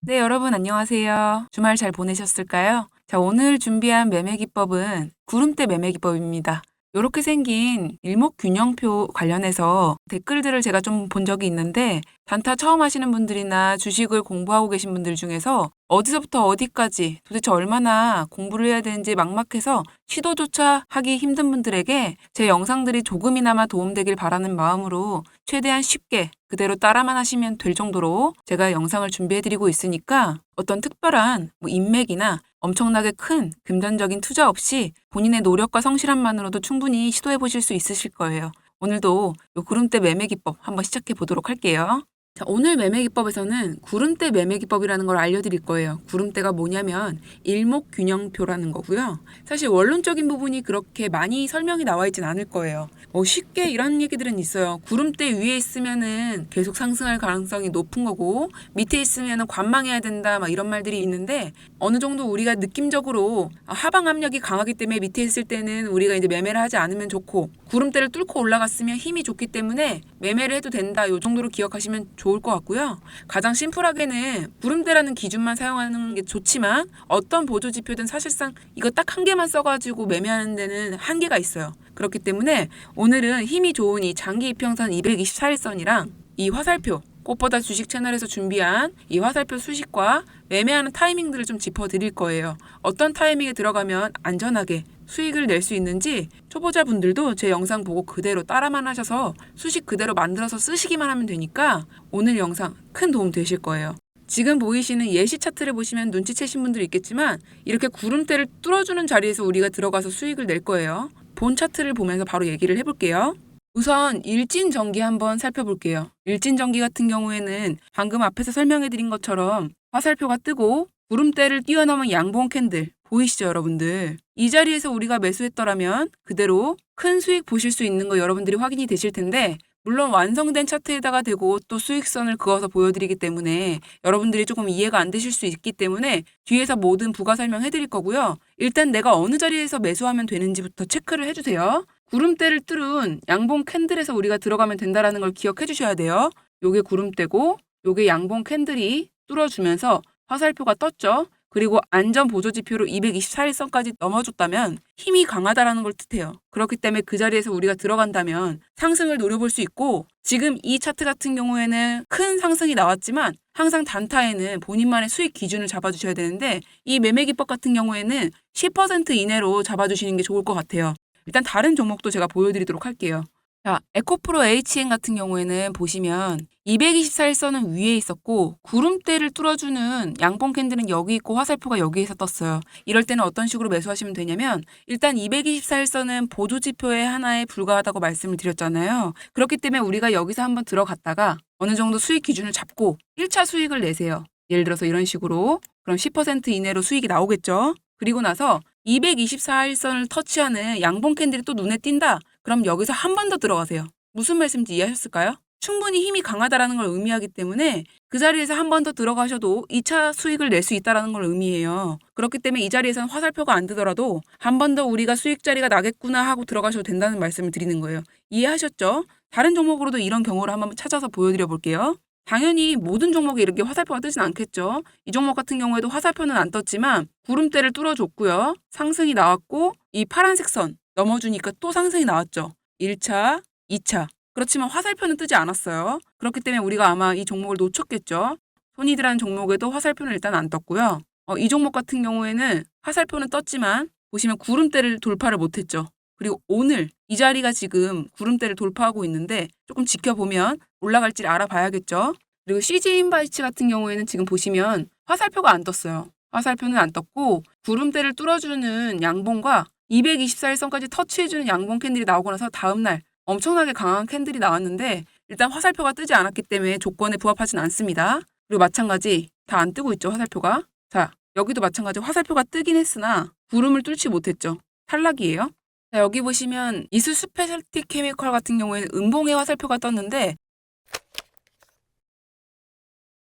네, 여러분 안녕하세요. 주말 잘 보내셨을까요? 자, 오늘 준비한 매매 기법은 구름대 매매 기법입니다. 이렇게 생긴 일목균형표 관련해서 댓글들을 제가 좀 본 적이 있는데 단타 처음 하시는 분들이나 주식을 공부하고 계신 분들 중에서 어디서부터 어디까지 도대체 얼마나 공부를 해야 되는지 막막해서 시도조차 하기 힘든 분들에게 제 영상들이 조금이나마 도움되길 바라는 마음으로 최대한 쉽게 그대로 따라만 하시면 될 정도로 제가 영상을 준비해드리고 있으니까 어떤 특별한 인맥이나 엄청나게 큰 금전적인 투자 없이 본인의 노력과 성실함만으로도 충분히 시도해 보실 수 있으실 거예요. 오늘도 요 구름대 매매 기법 한번 시작해 보도록 할게요. 자, 오늘 매매 기법에서는 구름대 매매 기법이라는 걸 알려드릴 거예요. 구름대가 뭐냐면 일목균형표라는 거고요. 사실 원론적인 부분이 그렇게 많이 설명이 나와 있진 않을 거예요. 쉽게 이런 얘기들은 있어요. 구름대 위에 있으면은 계속 상승할 가능성이 높은 거고 밑에 있으면은 관망해야 된다 막 이런 말들이 있는데 어느 정도 우리가 느낌적으로 하방 압력이 강하기 때문에 밑에 있을 때는 우리가 이제 매매를 하지 않으면 좋고 구름대를 뚫고 올라갔으면 힘이 좋기 때문에 매매를 해도 된다. 요 정도로 기억하시면 좋을 것 같고요. 가장 심플하게는 구름대라는 기준만 사용하는 게 좋지만 어떤 보조지표든 사실상 이거 딱 한 개만 써가지고 매매하는 데는 한계가 있어요. 그렇기 때문에 오늘은 힘이 좋은 이 장기 이평선 224일선이랑 이 화살표 꽃보다 주식 채널에서 준비한 이 화살표 수식과 매매하는 타이밍들을 좀 짚어드릴 거예요. 어떤 타이밍에 들어가면 안전하게 수익을 낼 수 있는지 초보자분들도 제 영상 보고 그대로 따라만 하셔서 수식 그대로 만들어서 쓰시기만 하면 되니까 오늘 영상 큰 도움 되실 거예요. 지금 보이시는 예시 차트를 보시면 눈치채신 분들이 있겠지만 이렇게 구름대를 뚫어주는 자리에서 우리가 들어가서 수익을 낼 거예요. 본 차트를 보면서 바로 얘기를 해볼게요. 우선 일진전기 한번 살펴볼게요. 일진전기 같은 경우에는 방금 앞에서 설명해드린 것처럼 화살표가 뜨고 구름대를 뛰어넘은 양봉 캔들 보이시죠, 여러분들? 이 자리에서 우리가 매수했더라면 그대로 큰 수익 보실 수 있는 거 여러분들이 확인이 되실 텐데 물론 완성된 차트에다가 대고 또 수익선을 그어서 보여드리기 때문에 여러분들이 조금 이해가 안 되실 수 있기 때문에 뒤에서 모든 부가 설명해드릴 거고요. 일단 내가 어느 자리에서 매수하면 되는지부터 체크를 해주세요. 구름대를 뚫은 양봉 캔들에서 우리가 들어가면 된다라는 걸 기억해 주셔야 돼요. 요게 구름대고 요게 양봉 캔들이 뚫어주면서 화살표가 떴죠. 그리고 안전 보조 지표로 224일선까지 넘어줬다면 힘이 강하다라는 걸 뜻해요. 그렇기 때문에 그 자리에서 우리가 들어간다면 상승을 노려볼 수 있고 지금 이 차트 같은 경우에는 큰 상승이 나왔지만 항상 단타에는 본인만의 수익 기준을 잡아주셔야 되는데 이 매매 기법 같은 경우에는 10% 이내로 잡아주시는 게 좋을 것 같아요. 일단 다른 종목도 제가 보여드리도록 할게요. 자, 에코프로 HN 같은 경우에는 보시면 224일선은 위에 있었고 구름대를 뚫어주는 양봉 캔들은 여기 있고 화살표가 여기에서 떴어요. 이럴 때는 어떤 식으로 매수하시면 되냐면 일단 224일선은 보조지표의 하나에 불과하다고 말씀을 드렸잖아요. 그렇기 때문에 우리가 여기서 한번 들어갔다가 어느 정도 수익 기준을 잡고 1차 수익을 내세요. 예를 들어서 이런 식으로 그럼 10% 이내로 수익이 나오겠죠. 그리고 나서 224일선을 터치하는 양봉 캔들이 또 눈에 띈다. 그럼 여기서 한 번 더 들어가세요. 무슨 말씀인지 이해하셨을까요? 충분히 힘이 강하다라는 걸 의미하기 때문에 그 자리에서 한 번 더 들어가셔도 2차 수익을 낼 수 있다라는 걸 의미해요. 그렇기 때문에 이 자리에서는 화살표가 안 뜨더라도 한 번 더 우리가 수익 자리가 나겠구나 하고 들어가셔도 된다는 말씀을 드리는 거예요. 이해하셨죠? 다른 종목으로도 이런 경우를 한번 찾아서 보여드려 볼게요. 당연히 모든 종목에 이렇게 화살표가 뜨진 않겠죠. 이 종목 같은 경우에도 화살표는 안 떴지만 구름대를 뚫어줬고요. 상승이 나왔고 이 파란색 선 넘어주니까 또 상승이 나왔죠. 1차, 2차. 그렇지만 화살표는 뜨지 않았어요. 그렇기 때문에 우리가 아마 이 종목을 놓쳤겠죠. 손이드라는 종목에도 화살표는 일단 안 떴고요. 이 종목 같은 경우에는 화살표는 떴지만 보시면 구름대를 돌파를 못했죠. 그리고 오늘 이 자리가 지금 구름대를 돌파하고 있는데 조금 지켜보면 올라갈지를 알아봐야겠죠. 그리고 CJ 인바이츠 같은 경우에는 지금 보시면 화살표가 안 떴어요. 화살표는 안 떴고 구름대를 뚫어주는 양봉과 224일선까지 터치해주는 양봉 캔들이 나오고 나서 다음날 엄청나게 강한 캔들이 나왔는데 일단 화살표가 뜨지 않았기 때문에 조건에 부합하진 않습니다. 그리고 마찬가지 다 안 뜨고 있죠, 화살표가. 자, 여기도 마찬가지 화살표가 뜨긴 했으나 구름을 뚫지 못했죠. 탈락이에요. 자, 여기 보시면 이수 스페셜티 케미컬 같은 경우에는 음봉의 화살표가 떴는데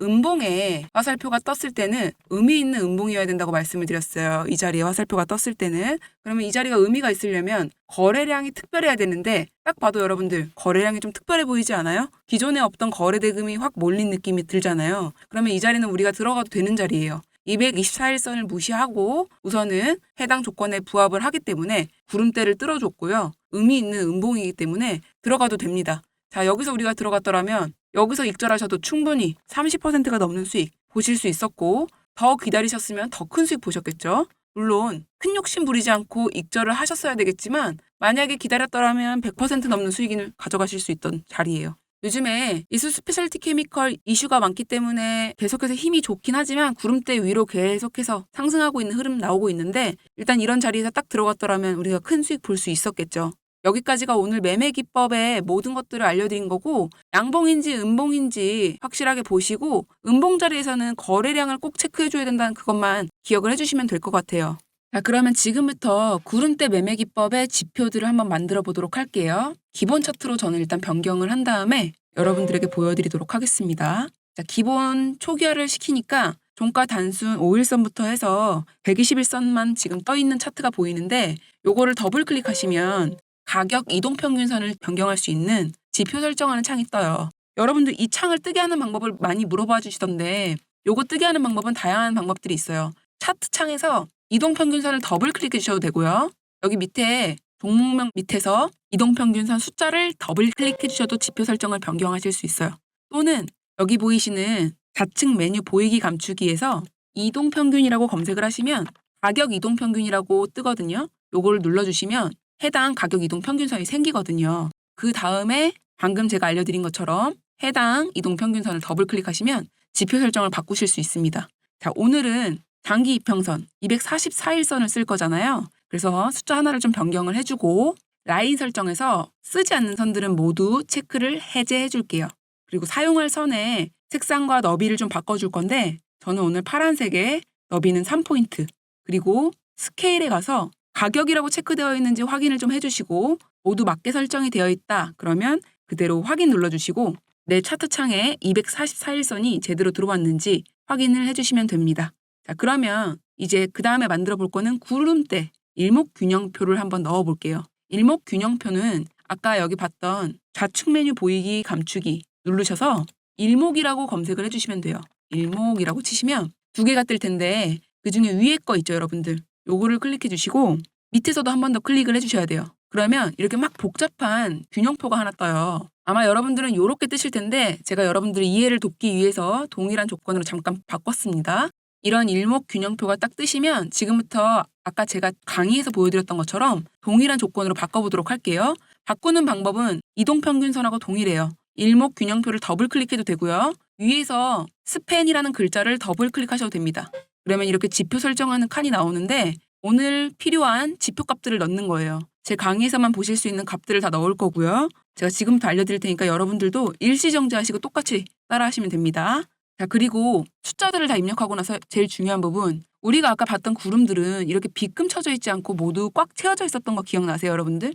음봉에 화살표가 떴을 때는 의미 있는 음봉이어야 된다고 말씀을 드렸어요. 이 자리에 화살표가 떴을 때는. 그러면 이 자리가 의미가 있으려면 거래량이 특별해야 되는데 딱 봐도 여러분들 거래량이 좀 특별해 보이지 않아요? 기존에 없던 거래 대금이 확 몰린 느낌이 들잖아요. 그러면 이 자리는 우리가 들어가도 되는 자리예요. 224일선을 무시하고 우선은 해당 조건에 부합을 하기 때문에 구름대를 뚫어줬고요. 의미 있는 음봉이기 때문에 들어가도 됩니다. 자, 여기서 우리가 들어갔더라면 여기서 익절하셔도 충분히 30%가 넘는 수익 보실 수 있었고 더 기다리셨으면 더 큰 수익 보셨겠죠. 물론 큰 욕심 부리지 않고 익절을 하셨어야 되겠지만 만약에 기다렸더라면 100% 넘는 수익을 가져가실 수 있던 자리예요. 요즘에 이수 스페셜티 케미컬 이슈가 많기 때문에 계속해서 힘이 좋긴 하지만 구름대 위로 계속해서 상승하고 있는 흐름 나오고 있는데 일단 이런 자리에서 딱 들어갔더라면 우리가 큰 수익 볼 수 있었겠죠. 여기까지가 오늘 매매 기법의 모든 것들을 알려드린 거고 양봉인지 음봉인지 확실하게 보시고 음봉 자리에서는 거래량을 꼭 체크해줘야 된다는 그것만 기억을 해주시면 될 것 같아요. 자, 그러면 지금부터 구름대 매매 기법의 지표들을 한번 만들어 보도록 할게요. 기본 차트로 저는 일단 변경을 한 다음에 여러분들에게 보여드리도록 하겠습니다. 자, 기본 초기화를 시키니까 종가 단순 5일선부터 해서 121선만 지금 떠 있는 차트가 보이는데 요거를 더블 클릭하시면 가격 이동평균선을 변경할 수 있는 지표 설정하는 창이 떠요. 여러분들 이 창을 뜨게 하는 방법을 많이 물어봐 주시던데 요거 뜨게 하는 방법은 다양한 방법들이 있어요. 차트 창에서 이동평균선을 더블 클릭해 주셔도 되고요. 여기 밑에 종목명 밑에서 이동평균선 숫자를 더블 클릭해 주셔도 지표 설정을 변경하실 수 있어요. 또는 여기 보이시는 좌측 메뉴 보이기 감추기에서 이동평균이라고 검색을 하시면 가격 이동평균이라고 뜨거든요. 요거를 눌러주시면 해당 가격 이동평균선이 생기거든요. 그 다음에 방금 제가 알려드린 것처럼 해당 이동평균선을 더블 클릭하시면 지표 설정을 바꾸실 수 있습니다. 자, 오늘은 장기 이평선 244일선을 쓸 거잖아요. 그래서 숫자 하나를 좀 변경을 해주고 라인 설정에서 쓰지 않는 선들은 모두 체크를 해제해 줄게요. 그리고 사용할 선의 색상과 너비를 좀 바꿔줄 건데 저는 오늘 파란색에 너비는 3포인트 그리고 스케일에 가서 가격이라고 체크되어 있는지 확인을 좀 해주시고 모두 맞게 설정이 되어 있다. 그러면 그대로 확인 눌러주시고 내 차트 창에 244일선이 제대로 들어왔는지 확인을 해주시면 됩니다. 자, 그러면 이제 그 다음에 만들어 볼 거는 구름대 일목균형표를 한번 넣어 볼게요. 일목균형표는 아까 여기 봤던 좌측 메뉴 보이기 감추기 누르셔서 일목이라고 검색을 해주시면 돼요. 일목이라고 치시면 두 개가 뜰 텐데 그 중에 위에 거 있죠, 여러분들. 요거를 클릭해 주시고 밑에서도 한 번 더 클릭을 해주셔야 돼요. 그러면 이렇게 막 복잡한 균형표가 하나 떠요. 아마 여러분들은 이렇게 뜨실 텐데 제가 여러분들의 이해를 돕기 위해서 동일한 조건으로 잠깐 바꿨습니다. 이런 일목균형표가 딱 뜨시면 지금부터 아까 제가 강의에서 보여드렸던 것처럼 동일한 조건으로 바꿔보도록 할게요. 바꾸는 방법은 이동평균선하고 동일해요. 일목균형표를 더블 클릭해도 되고요. 위에서 스팬이라는 글자를 더블 클릭하셔도 됩니다. 그러면 이렇게 지표 설정하는 칸이 나오는데 오늘 필요한 지표 값들을 넣는 거예요. 제 강의에서만 보실 수 있는 값들을 다 넣을 거고요. 제가 지금부터 알려드릴 테니까 여러분들도 일시정지하시고 똑같이 따라하시면 됩니다. 자, 그리고 숫자들을 다 입력하고 나서 제일 중요한 부분 우리가 아까 봤던 구름들은 이렇게 빗금 쳐져 있지 않고 모두 꽉 채워져 있었던 거 기억나세요, 여러분들?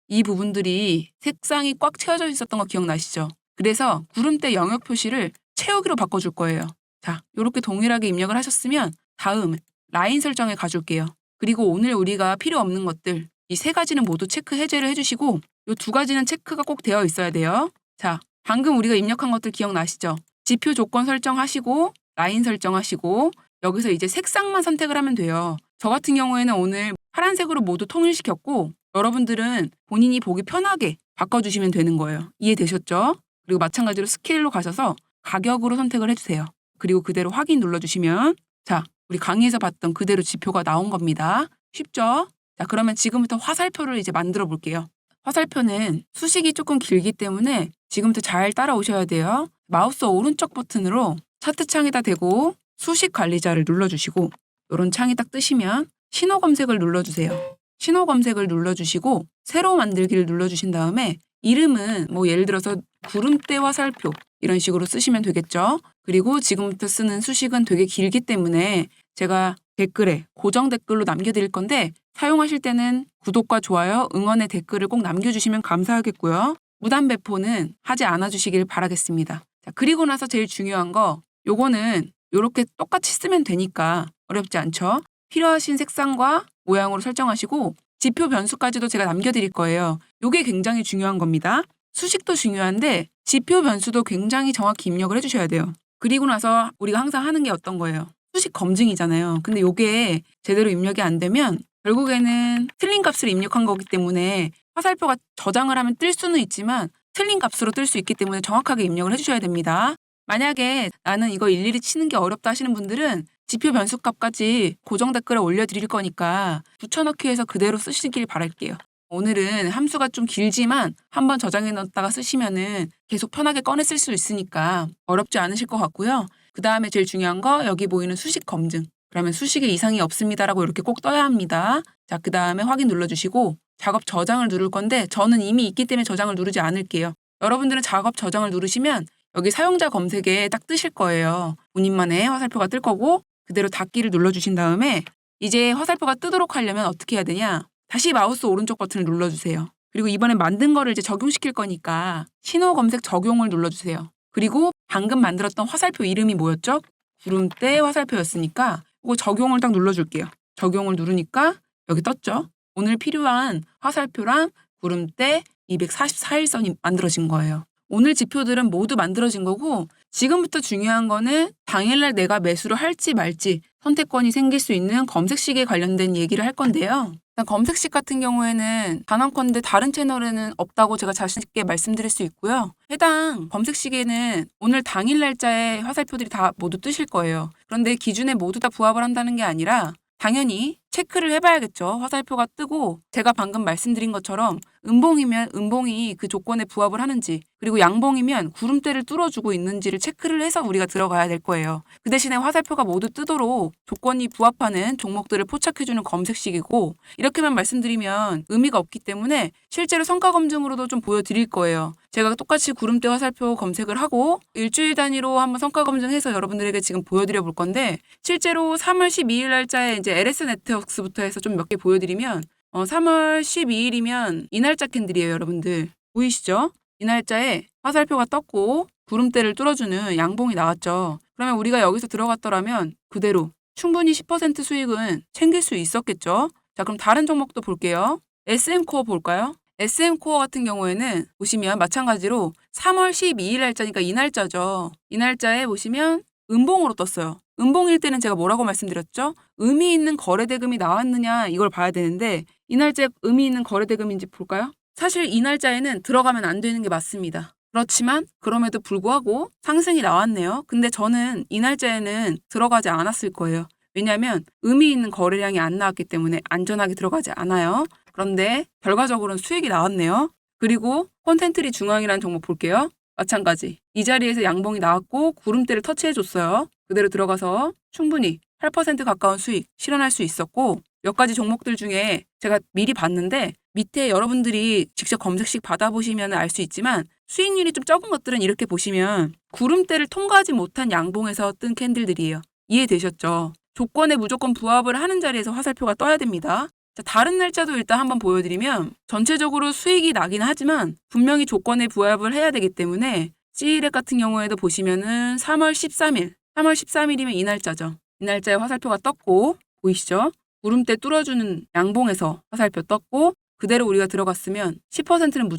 이 부분들이 색상이 꽉 채워져 있었던 거 기억나시죠? 그래서 구름대 영역 표시를 채우기로 바꿔줄 거예요. 자, 이렇게 동일하게 입력을 하셨으면 다음 라인 설정에 가줄게요. 그리고 오늘 우리가 필요 없는 것들 이 세 가지는 모두 체크 해제를 해주시고 이 두 가지는 체크가 꼭 되어 있어야 돼요. 자, 방금 우리가 입력한 것들 기억나시죠? 지표 조건 설정하시고 라인 설정하시고 여기서 이제 색상만 선택을 하면 돼요. 저 같은 경우에는 오늘 파란색으로 모두 통일시켰고 여러분들은 본인이 보기 편하게 바꿔주시면 되는 거예요. 이해되셨죠? 그리고 마찬가지로 스케일로 가셔서 가격으로 선택을 해주세요. 그리고 그대로 확인 눌러주시면 자, 우리 강의에서 봤던 그대로 지표가 나온 겁니다. 쉽죠? 자, 그러면 지금부터 화살표를 이제 만들어 볼게요. 화살표는 수식이 조금 길기 때문에 지금부터 잘 따라오셔야 돼요. 마우스 오른쪽 버튼으로 차트 창에다 대고 수식 관리자를 눌러주시고 이런 창이 딱 뜨시면 신호 검색을 눌러주세요. 신호 검색을 눌러주시고 새로 만들기를 눌러주신 다음에 이름은 뭐 예를 들어서 구름대 화살표 이런 식으로 쓰시면 되겠죠. 그리고 지금부터 쓰는 수식은 되게 길기 때문에 제가 댓글에 고정 댓글로 남겨드릴 건데 사용하실 때는 구독과 좋아요, 응원의 댓글을 꼭 남겨주시면 감사하겠고요. 무단 배포는 하지 않아 주시길 바라겠습니다. 자, 그리고 나서 제일 중요한 거 요거는 요렇게 똑같이 쓰면 되니까 어렵지 않죠? 필요하신 색상과 모양으로 설정하시고 지표 변수까지도 제가 남겨드릴 거예요. 요게 굉장히 중요한 겁니다. 수식도 중요한데 지표 변수도 굉장히 정확히 입력을 해주셔야 돼요. 그리고 나서 우리가 항상 하는 게 어떤 거예요? 수식 검증이잖아요. 근데 요게 제대로 입력이 안 되면 결국에는 틀린 값을 입력한 거기 때문에 화살표가 저장을 하면 뜰 수는 있지만 틀린 값으로 뜰 수 있기 때문에 정확하게 입력을 해주셔야 됩니다. 만약에 나는 이거 일일이 치는 게 어렵다 하시는 분들은 지표 변수 값까지 고정 댓글에 올려드릴 거니까 붙여넣기 해서 그대로 쓰시길 바랄게요. 오늘은 함수가 좀 길지만 한번 저장해 놓았다가 쓰시면은 계속 편하게 꺼내 쓸 수 있으니까 어렵지 않으실 것 같고요. 그 다음에 제일 중요한 거 여기 보이는 수식 검증. 그러면 수식에 이상이 없습니다라고 이렇게 꼭 떠야 합니다. 자, 그 다음에 확인 눌러주시고 작업 저장을 누를 건데 저는 이미 있기 때문에 저장을 누르지 않을게요. 여러분들은 작업 저장을 누르시면 여기 사용자 검색에 딱 뜨실 거예요. 본인만의 화살표가 뜰 거고 그대로 닫기를 눌러주신 다음에 이제 화살표가 뜨도록 하려면 어떻게 해야 되냐? 다시 마우스 오른쪽 버튼을 눌러주세요. 그리고 이번에 만든 거를 이제 적용시킬 거니까 신호 검색 적용을 눌러주세요. 그리고 방금 만들었던 화살표 이름이 뭐였죠? 구름대 화살표였으니까 이거 적용을 딱 눌러줄게요. 적용을 누르니까 여기 떴죠? 오늘 필요한 화살표랑 구름대 244일선이 만들어진 거예요. 오늘 지표들은 모두 만들어진 거고 지금부터 중요한 거는 당일날 내가 매수를 할지 말지 선택권이 생길 수 있는 검색식에 관련된 얘기를 할 건데요. 일단 검색식 같은 경우에는 단언컨대 다른 채널에는 없다고 제가 자신 있게 말씀드릴 수 있고요. 해당 검색식에는 오늘 당일 날짜의 화살표들이 다 모두 뜨실 거예요. 그런데 기준에 모두 다 부합을 한다는 게 아니라 당연히 체크를 해봐야겠죠. 화살표가 뜨고 제가 방금 말씀드린 것처럼 음봉이면 음봉이 그 조건에 부합을 하는지 그리고 양봉이면 구름대를 뚫어주고 있는지를 체크를 해서 우리가 들어가야 될 거예요. 그 대신에 화살표가 모두 뜨도록 조건이 부합하는 종목들을 포착해주는 검색식이고 이렇게만 말씀드리면 의미가 없기 때문에 실제로 성과 검증으로도 좀 보여드릴 거예요. 제가 똑같이 구름대 화살표 검색을 하고 일주일 단위로 한번 성과 검증해서 여러분들에게 지금 보여드려 볼 건데 실제로 3월 12일 날짜에 이제 LS 네트워크스부터 해서 좀 몇 개 보여드리면 3월 12일이면 이 날짜 캔들이에요, 여러분들. 보이시죠? 이 날짜에 화살표가 떴고 구름대를 뚫어주는 양봉이 나왔죠. 그러면 우리가 여기서 들어갔더라면 그대로 충분히 10% 수익은 챙길 수 있었겠죠. 자, 그럼 다른 종목도 볼게요. SM코어 볼까요? SM코어 같은 경우에는 보시면 마찬가지로 3월 12일 날짜니까 이 날짜죠. 이 날짜에 보시면 음봉으로 떴어요. 음봉일 때는 제가 뭐라고 말씀드렸죠? 의미 있는 거래대금이 나왔느냐 이걸 봐야 되는데 이 날짜에 의미 있는 거래대금인지 볼까요? 사실 이 날짜에는 들어가면 안 되는 게 맞습니다. 그렇지만 그럼에도 불구하고 상승이 나왔네요. 근데 저는 이 날짜에는 들어가지 않았을 거예요. 왜냐하면 의미 있는 거래량이 안 나왔기 때문에 안전하게 들어가지 않아요. 그런데 결과적으로는 수익이 나왔네요. 그리고 콘텐트리 중앙이라는 종목 볼게요. 마찬가지. 이 자리에서 양봉이 나왔고 구름대를 터치해줬어요. 그대로 들어가서 충분히 8% 가까운 수익 실현할 수 있었고 몇 가지 종목들 중에 제가 미리 봤는데 밑에 여러분들이 직접 검색식 받아보시면 알 수 있지만 수익률이 좀 적은 것들은 이렇게 보시면 구름대를 통과하지 못한 양봉에서 뜬 캔들들이에요. 이해되셨죠? 조건에 무조건 부합을 하는 자리에서 화살표가 떠야 됩니다. 자, 다른 날짜도 일단 한번 보여드리면 전체적으로 수익이 나긴 하지만 분명히 조건에 부합을 해야 되기 때문에 C일액 같은 경우에도 보시면은 3월 13일 3월 13일이면 이 날짜죠. 이 날짜에 화살표가 떴고 보이시죠? 구름대 뚫어주는 양봉에서 화살표 떴고 그대로 우리가 들어갔으면 10%는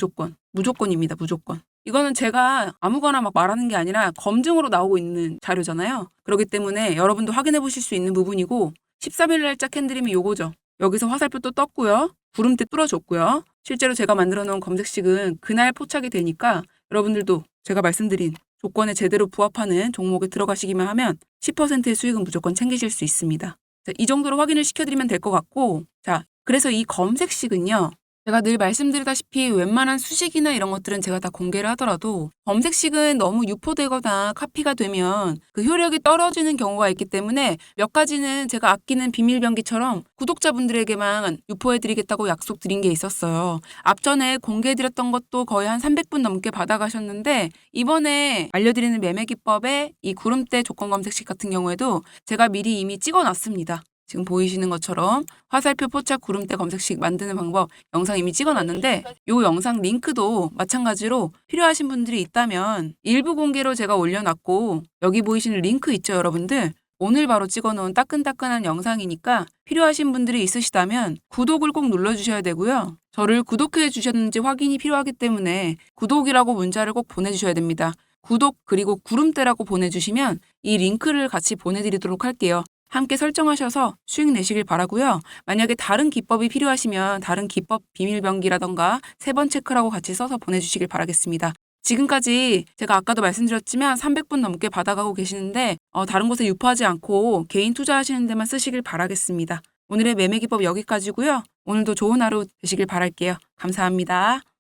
무조건입니다. 무조건. 이거는 제가 아무거나 막 말하는 게 아니라 검증으로 나오고 있는 자료잖아요. 그렇기 때문에 여러분도 확인해 보실 수 있는 부분이고 13일 날짜 캔들이면 요거죠. 여기서 화살표 또 떴고요. 구름대 뚫어줬고요. 실제로 제가 만들어 놓은 검색식은 그날 포착이 되니까 여러분들도 제가 말씀드린 조건에 제대로 부합하는 종목에 들어가시기만 하면 10%의 수익은 무조건 챙기실 수 있습니다. 자, 이 정도로 확인을 시켜드리면 될 것 같고 자, 그래서 이 검색식은요. 제가 늘 말씀드리다시피 웬만한 수식이나 이런 것들은 제가 다 공개를 하더라도 검색식은 너무 유포되거나 카피가 되면 그 효력이 떨어지는 경우가 있기 때문에 몇 가지는 제가 아끼는 비밀병기처럼 구독자분들에게만 유포해드리겠다고 약속드린 게 있었어요. 앞전에 공개해드렸던 것도 거의 한 300분 넘게 받아가셨는데 이번에 알려드리는 매매기법의 이 구름대 조건 검색식 같은 경우에도 제가 미리 이미 찍어놨습니다. 지금 보이시는 것처럼 화살표 포착 구름대 검색식 만드는 방법 영상 이미 찍어놨는데 이 영상 링크도 마찬가지로 필요하신 분들이 있다면 일부 공개로 제가 올려놨고 여기 보이시는 링크 있죠, 여러분들? 오늘 바로 찍어놓은 따끈따끈한 영상이니까 필요하신 분들이 있으시다면 구독을 꼭 눌러주셔야 되고요. 저를 구독해 주셨는지 확인이 필요하기 때문에 구독이라고 문자를 꼭 보내주셔야 됩니다. 구독 그리고 구름대라고 보내주시면 이 링크를 같이 보내드리도록 할게요. 함께 설정하셔서 수익 내시길 바라고요. 만약에 다른 기법이 필요하시면 다른 기법 비밀병기라던가 3번 체크라고 같이 써서 보내주시길 바라겠습니다. 지금까지 제가 아까도 말씀드렸지만 300분 넘게 받아가고 계시는데 다른 곳에 유포하지 않고 개인 투자하시는 데만 쓰시길 바라겠습니다. 오늘의 매매 기법 여기까지고요. 오늘도 좋은 하루 되시길 바랄게요. 감사합니다.